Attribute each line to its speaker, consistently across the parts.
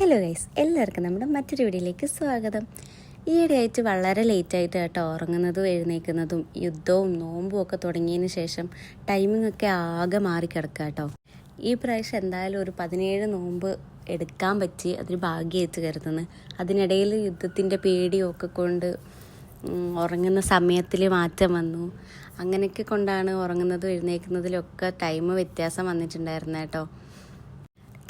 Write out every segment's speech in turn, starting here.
Speaker 1: Hello guys, എല്ലാവർക്കും നമ്മുടെ മറ്റൊരു വീഡിയോയിലേക്ക് സ്വാഗതം. ഈയിടെയായിട്ട് വളരെ ലേറ്റായിട്ട് കേട്ടോ ഉറങ്ങുന്നതും എഴുന്നേൽക്കുന്നതും. യുദ്ധവും നോമ്പും ഒക്കെ തുടങ്ങിയതിന് ശേഷം ടൈമിംഗ് ഒക്കെ ആകെ മാറിക്കിടക്കുക കേട്ടോ. ഈ പ്രാവശ്യം എന്തായാലും ഒരു 17 നോമ്പ് എടുക്കാൻ പറ്റി, അതൊരു ഭാഗ്യമായിട്ട് കരുതുന്നു. അതിനിടയിൽ യുദ്ധത്തിൻ്റെ പേടിയൊക്കെ കൊണ്ട് ഉറങ്ങുന്ന സമയത്തിൽ മാറ്റം വന്നു. അങ്ങനെയൊക്കെ കൊണ്ടാണ് ഉറങ്ങുന്നതും എഴുന്നേൽക്കുന്നതിലൊക്കെ ടൈം വ്യത്യാസം വന്നിട്ടുണ്ടായിരുന്നത് കേട്ടോ.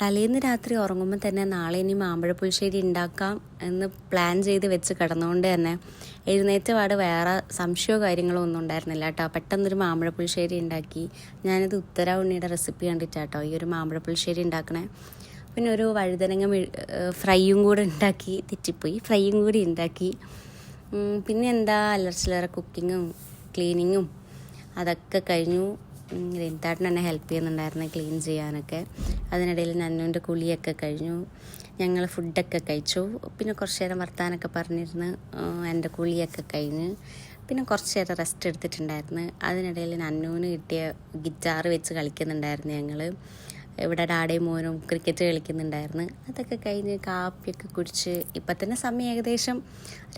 Speaker 1: തലേന്ന് രാത്രി ഉറങ്ങുമ്പോൾ തന്നെ നാളെ ഇനി മാമ്പഴ പുളിശ്ശേരി ഉണ്ടാക്കാം എന്ന് പ്ലാൻ ചെയ്ത് വെച്ച് കിടന്നുകൊണ്ട് തന്നെ എഴുന്നേറ്റ പാട് വേറെ സംശയമോ കാര്യങ്ങളോ ഒന്നും ഉണ്ടായിരുന്നില്ല കേട്ടോ. പെട്ടെന്നൊരു മാമ്പഴ പുളിശ്ശേരി ഉണ്ടാക്കി. ഞാനിത് ഉത്തര ഉണ്ണിയുടെ റെസിപ്പി കണ്ടിട്ടാട്ടോ ഈ ഒരു മാമ്പഴ പുളിശ്ശേരി ഉണ്ടാക്കണേ. പിന്നെ ഒരു വഴുതനങ്ങ ഫ്രൈയും കൂടെ ഉണ്ടാക്കി, തെറ്റിപ്പോയി, ഫ്രൈയും കൂടി ഉണ്ടാക്കി. പിന്നെ എന്താ അല്ലറച്ചില്ലറ കുക്കിങ്ങും ക്ലീനിങ്ങും അതൊക്കെ കഴിഞ്ഞു. രണ്ടാട്ടൻ എന്നെ ഹെൽപ്പ് ചെയ്യുന്നുണ്ടായിരുന്നു ക്ലീൻ ചെയ്യാനൊക്കെ. അതിനിടയിൽ നന്നുവിൻ്റെ കുളിയൊക്കെ കഴിഞ്ഞു. ഞങ്ങൾ ഫുഡൊക്കെ കഴിച്ചു. പിന്നെ കുറച്ച് നേരം വർത്താനൊക്കെ പറഞ്ഞിരുന്ന് എൻ്റെ കുളിയൊക്കെ കഴിഞ്ഞ് പിന്നെ കുറച്ച് നേരം റെസ്റ്റ് എടുത്തിട്ടുണ്ടായിരുന്നു. അതിനിടയിൽ നന്നുവിന് കിട്ടിയ ഗിറ്റാർ വെച്ച് കളിക്കുന്നുണ്ടായിരുന്നു. ഞങ്ങൾ ഇവിടെ ഡാഡയും മോനും ക്രിക്കറ്റ് കളിക്കുന്നുണ്ടായിരുന്നു. അതൊക്കെ കഴിഞ്ഞ് കാപ്പിയൊക്കെ കുടിച്ച് ഇപ്പം തന്നെ സമയം ഏകദേശം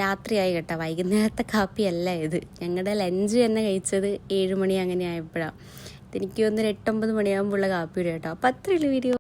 Speaker 1: രാത്രിയായി കേട്ടോ. വൈകുന്നേരത്തെ കാപ്പിയല്ല ഇത്. ഞങ്ങളുടെ ലഞ്ച് തന്നെ കഴിച്ചത് 7 മണി അങ്ങനെ ആയപ്പോഴാണ്. എനിക്ക് തോന്നുന്നു 8-9 മണിയാകുമ്പോഴുള്ള കാപ്പി കേട്ടോ. അപ്പോൾ അത്രയുള്ള വീഡിയോ.